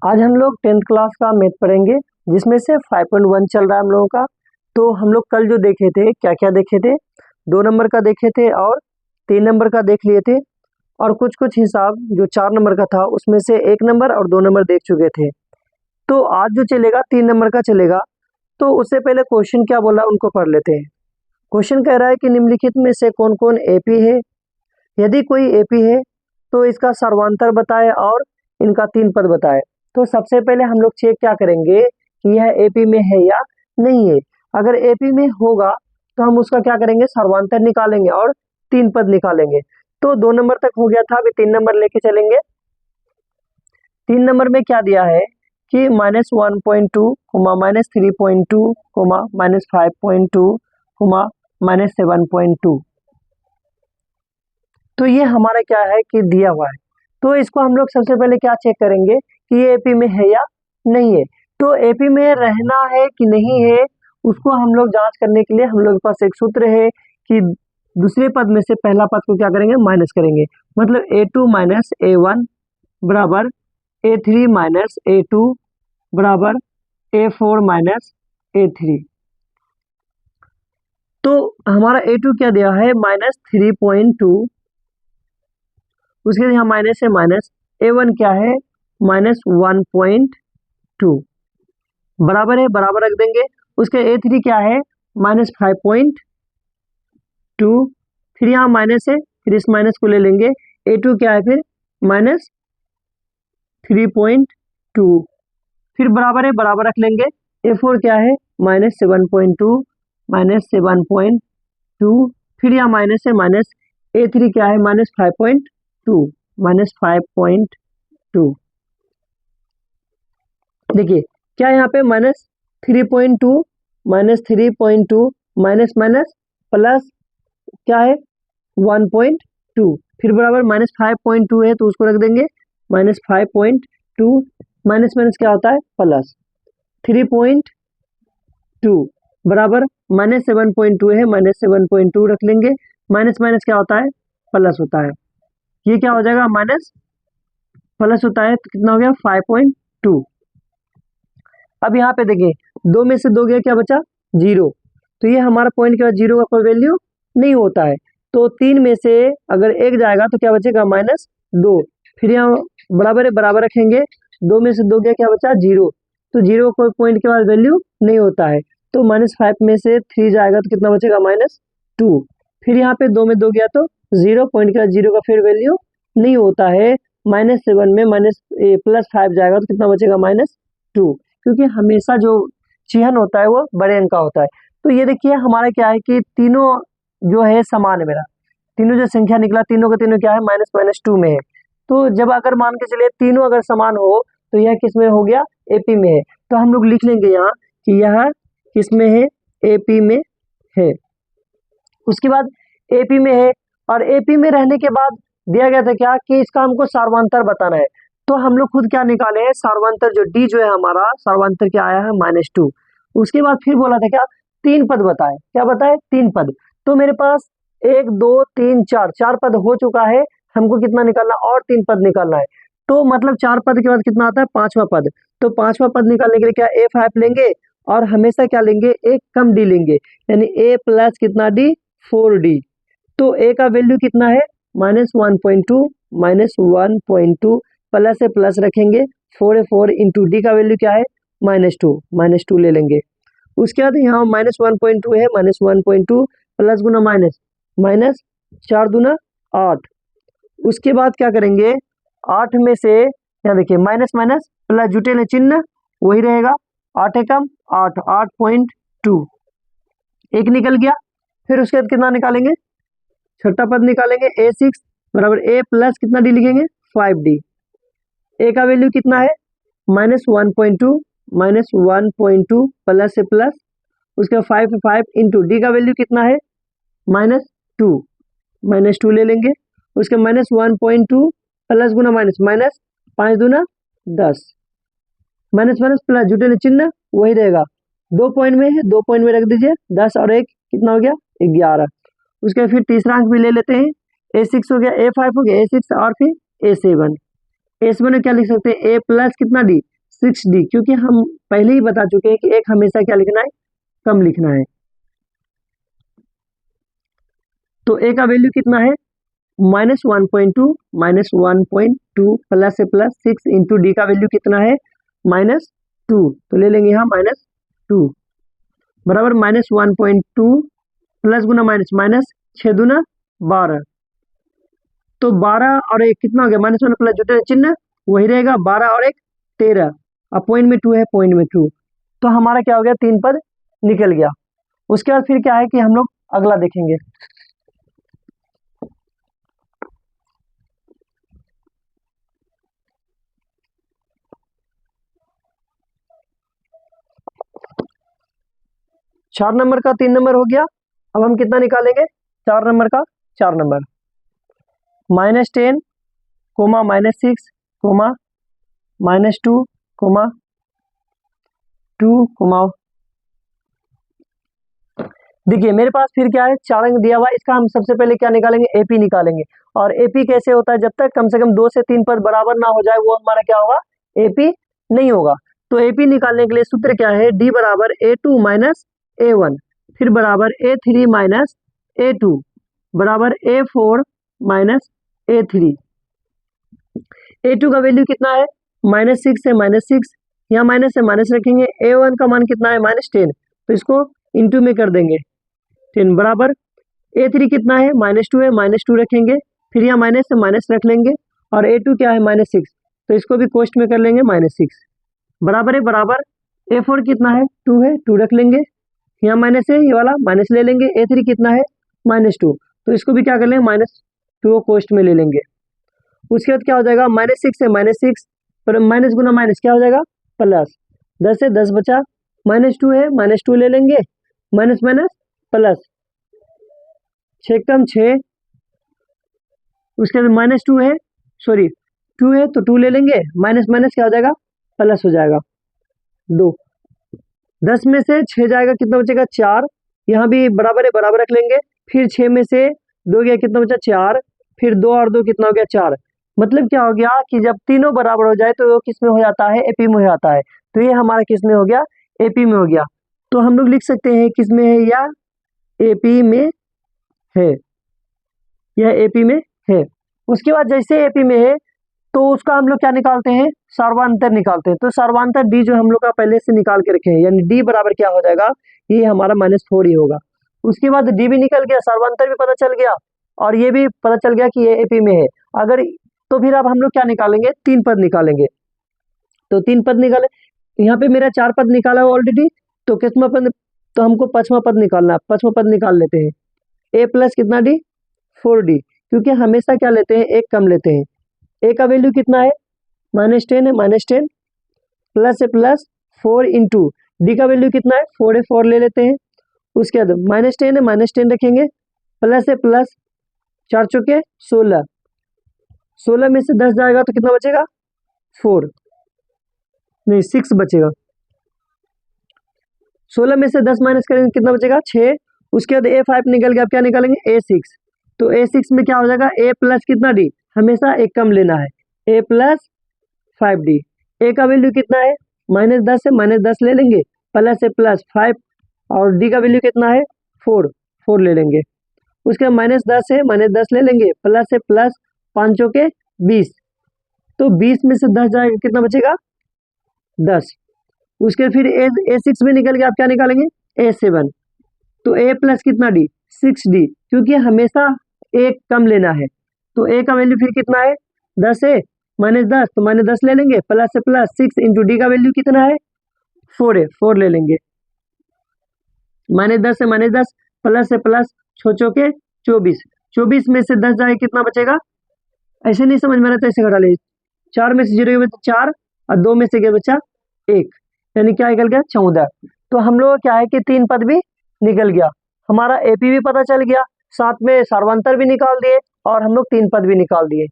आज हम लोग 10th क्लास का मैथ पढ़ेंगे, जिसमें से 5.1 चल रहा है हम लोगों का। तो हम लोग कल जो देखे थे, क्या क्या देखे थे, 2 नंबर का देखे थे और 3 नंबर का देख लिए थे, और कुछ कुछ हिसाब जो 4 नंबर का था उसमें से 1 नंबर और 2 नंबर देख चुके थे। तो आज जो चलेगा 3 नंबर का चलेगा। तो उससे पहले क्वेश्चन क्या बोला उनको पढ़ लेते हैं। क्वेश्चन कह रहा है कि निम्नलिखित में से कौन कौन एपी है। यदि कोई एपी है तो इसका सर्वांतर बताए और इनका 3 पद बताए। तो सबसे पहले हम लोग चेक क्या करेंगे कि यह एपी में है या नहीं है। अगर एपी में होगा तो हम उसका क्या करेंगे, सर्वांतर निकालेंगे और 3 पद निकालेंगे। तो 2 नंबर तक हो गया था, अभी 3 नंबर लेके चलेंगे। 3 नंबर में क्या दिया है कि -1.2, -3.2, -5.2, -7.2। तो ये हमारा क्या है कि दिया हुआ है। तो इसको हम लोग सबसे पहले क्या चेक करेंगे कि ये एपी में है या नहीं है। तो एपी में रहना है कि नहीं है, उसको हम लोग जांच करने के लिए हम लोग के पास एक सूत्र है कि दूसरे पद में से पहला पद को क्या करेंगे, माइनस करेंगे। मतलब a2 माइनस a1 बराबर a3 माइनस a2 बराबर a4 माइनस a3। तो हमारा a2 क्या दिया है, -3.2, उसके यहाँ माइनस है माइनस। a1 क्या है, -1.2 बराबर है, बराबर रख देंगे। उसके a3 क्या है, -5.2, फिर यहाँ माइनस है, फिर इस माइनस को ले लेंगे। a2 क्या है फिर -3.2, फिर बराबर है, बराबर रख लेंगे। a4 क्या है, -7.2, -7.2, फिर यहाँ माइनस है माइनस। a3 क्या है, -5.2, -5.2। देखिए क्या यहाँ पे -3.2, -3.2, माइनस माइनस प्लस क्या है 1.2, फिर बराबर -5.2 है तो उसको रख देंगे -5.2, माइनस माइनस क्या होता है प्लस 3.2 बराबर -7.2 है, -7.2 रख लेंगे। माइनस माइनस क्या होता है, प्लस होता है। ये क्या हो जाएगा, माइनस प्लस होता है तो कितना हो गया 5.2। अब यहाँ पे देखिए 2 में से 2 गया, क्या बचा 0। तो ये हमारा पॉइंट क्या, 0 का कोई वैल्यू नहीं होता है। तो 3 में से अगर 1 जाएगा तो क्या बचेगा, -2, फिर यहाँ बराबर है, बराबर रखेंगे। 2 में से 2 गया, क्या बचा 0। तो 0 कोई पॉइंट के बाद वैल्यू नहीं होता है। तो -5 में से 3 जाएगा तो कितना बचेगा, -2, फिर यहाँ पे 2 में 2 गया तो 0 पॉइंट के बाद 0 का फिर वैल्यू नहीं होता है। -7 में +5 जाएगा तो कितना बचेगा, -2, क्योंकि हमेशा जो चिन्ह होता है वो बड़े अंक का होता है। तो ये देखिए हमारा क्या है कि तीनों जो है समान है। मेरा तीनों जो संख्या निकला, तीनों का तीनों क्या है, -2 में है। तो जब अगर मान के चलिए तीनों अगर समान हो तो यह किस में हो गया, एपी में है। तो हम लोग लिख लेंगे यहाँ कि यह किस में है, एपी में है। उसके बाद एपी में है, और एपी में रहने के बाद दिया गया था क्या कि इसका हमको सर्वांतर बताना है। तो हम लोग खुद क्या निकाले हैं, सर्वांतर जो डी जो है हमारा सर्वांतर क्या आया है, -2। उसके बाद फिर बोला था क्या, 3 पद बताए। क्या बताए, 3 पद। तो मेरे पास 1 2 3 4 पद हो चुका है। हमको कितना निकालना, और 3 पद निकालना है। तो मतलब 4 पद के बाद कितना आता है, 5वां पद। तो 5वां पद निकालने के लिए क्या a5 लेंगे, और हमेशा क्या लेंगे, एक कम डी लेंगे, यानी a प्लस कितना डी, 4d। तो a का वैल्यू कितना है, -1.2, -1.2 प्लस से प्लस रखेंगे। 4 है 4 इंटू डी का वैल्यू क्या है, -2 ले लेंगे। उसके बाद यहाँ -1.2 है, -1.2 प्लस गुना माइनस, -4 दूना 8। उसके बाद क्या करेंगे, 8 में से यहाँ देखिए माइनस माइनस प्लस जुटे ले चिन्ह वही रहेगा। 8 एकम 8, 8.2 एक निकल गया। फिर उसके बाद कितना निकालेंगे, छठा पद निकालेंगे, a6 बराबर a प्लस कितना डी लिखेंगे, 5d। a का वैल्यू कितना है, -1.2, -1.2 प्लस से प्लस, उसके बाद 5 5 इंटू डी का वैल्यू कितना है, -2 ले लेंगे। उसके -1.2 प्लस गुना माइनस, माइनस 5 दूना 10, माइनस माइनस प्लस जुटे ने चिन्ह वही रहेगा। 2 पॉइंट में है, 2 पॉइंट में रख दीजिए। 10 और 1 कितना हो गया, 11। उसके बाद फिर तीसरा अंक भी ले लेते हैं, a6 हो गया, a5 हो गया, a6 और फिर a7। a7 में क्या लिख सकते हैं, a प्लस कितना डी, 6d, क्योंकि हम पहले ही बता चुके हैं कि एक हमेशा क्या लिखना है, कम लिखना है। तो a का वैल्यू कितना है, -1.2 -1.2 प्लस से प्लस 6 इंटू डी का वैल्यू कितना है, -2, तो ले लेंगे यहाँ -2 बराबर -1.2 प्लस गुना माइनस, माइनस 6 दूना 12, तो 12 और 1 कितना हो गया, -1 प्लस जो चिन्ह वही रहेगा, 12 और 1 13, अब पॉइंट में 2 है, पॉइंट में 2, तो हमारा क्या हो गया, 3 पद निकल गया। उसके बाद फिर क्या है कि हम लोग अगला देखेंगे। चार नंबर का 3 नंबर हो गया, अब हम कितना निकालेंगे, 4 नंबर का 4 number, -10 comma -6 comma -2 comma 2 comma, देखिए मेरे पास फिर क्या है, 4 अंक दिया हुआ है, इसका हम सबसे पहले क्या निकालेंगे, एपी निकालेंगे। और एपी कैसे होता है, जब तक कम से कम 2 से 3 पद बराबर ना हो जाए वो हमारा क्या होगा, एपी नहीं होगा। तो एपी निकालने के लिए सूत्र क्या है, डी बराबर A2 माइनस A1, फिर बराबर A3 माइनस A2 बराबर A4 माइनस A3। A2 का वैल्यू कितना है, -6 है, -6, यहाँ माइनस से माइनस रखेंगे। A1 का मान कितना है, -10, तो इसको इंटू में कर देंगे 10 बराबर। A3 कितना है, -2 है, -2 रखेंगे, फिर यहाँ माइनस से माइनस रख लेंगे, और A2 क्या है, -6, तो इसको भी कोष्ट में कर लेंगे -6 बराबर है बराबर। A4 कितना है, 2 है, 2 रख लेंगे, यहाँ माइनस है, ये वाला माइनस ले लेंगे। A3 कितना है, -2, तो इसको भी क्या कर लेंगे, -2 कोष्ट में ले लेंगे। उसके बाद क्या हो जाएगा, -6 है, -6 पर माइनस गुना माइनस क्या हो जाएगा, प्लस, 10 है, 10 बचा, -2 है, -2 ले लेंगे, माइनस माइनस प्लस, 6 कम 6, उसके बाद -2 है, सॉरी 2 है तो 2 ले लेंगे, माइनस माइनस क्या हो जाएगा, प्लस हो जाएगा 2, 10 में से 6 जाएगा, कितना बचेगा 4, यहाँ भी बराबर है, बराबर रख लेंगे, फिर 6 में से 2 गया, कितना बचा 4, फिर 2 और 2 कितना हो गया 4। मतलब क्या हो गया कि जब तीनों बराबर हो जाए तो वो किस में हो जाता है, एपी में हो जाता है। तो ये हमारा किस में हो गया, एपी में हो गया। तो हम लोग लिख सकते हैं किस में है, या एपी में है, यह एपी में है। उसके बाद जैसे एपी में है तो उसका हम लोग क्या निकालते हैं, सर्वांतर निकालते हैं। तो सर्वांतर डी जो हम लोग का पहले से निकाल के रखे हैं, यानी डी बराबर क्या हो जाएगा, ये हमारा -4 ही होगा। उसके बाद डी भी निकल गया, सर्वांतर भी पता चल गया, और ये भी पता चल गया कि ये एपी में है। अगर तो फिर अब हम लोग क्या निकालेंगे, 3 पद निकालेंगे। तो 3 पद निकाले, यहाँ पे मेरा 4 पद निकाला है ऑलरेडी, तो कितना पद, तो हमको 5वां पद निकालना है। 5वां पद निकाल लेते हैं, ए प्लस कितना डी, 4d, क्योंकि हमेशा क्या लेते हैं, एक कम लेते हैं। ए का वैल्यू कितना है, -10 है, -10 प्लस से प्लस 4 इंटू डी का वैल्यू कितना है, 4 है, 4 ले लेते हैं। उसके बाद -10 है, -10 रखेंगे, प्लस से प्लस 4 चौके 16, 16 में से 10 जाएगा तो कितना बचेगा, 4 नहीं 6 बचेगा। 16 में से 10 माइनस करेंगे, कितना बचेगा 6। उसके बाद A5 निकल गया, अब क्या निकालेंगे, A6, तो A6 में क्या हो जाएगा, A प्लस कितना डी, हमेशा एक कम लेना है, A प्लस 5d। A का वैल्यू कितना है, -10 है, -10 ले लेंगे, प्लस से प्लस 5, और D का वैल्यू कितना है 4, 4 ले लेंगे। उसके बाद -10 है, -10 ले लेंगे, प्लस से प्लस 5 चौके 20, तो 20 में से 10 जाएगा, कितना बचेगा 10। उसके फिर A6 में निकल गया, आप क्या निकालेंगे, A7, तो A प्लस कितना डी, 6d, क्योंकि हमेशा एक कम लेना है। तो A का वैल्यू फिर कितना है, 10 है, -10, तो -10 ले लेंगे, प्लस से प्लस 6 इंटू डी का वैल्यू कितना है 4 है, 4 ले लेंगे, -10 से -10 प्लस से प्लस 6 चौके 24, 24 में से 10 जाए कितना बचेगा, ऐसे नहीं समझ में आ रहा तो ऐसे घटा लीजिए, 4 में से 0 बचा 4, और 2 में से क्या बचा 1, यानी क्या निकल गया 14। तो हम लोग क्या है कि 3 पद भी निकल गया, हमारा एपी भी पता चल गया, साथ में सर्वांतर भी निकाल दिए, और हम लोग 3 पद भी निकाल दिए।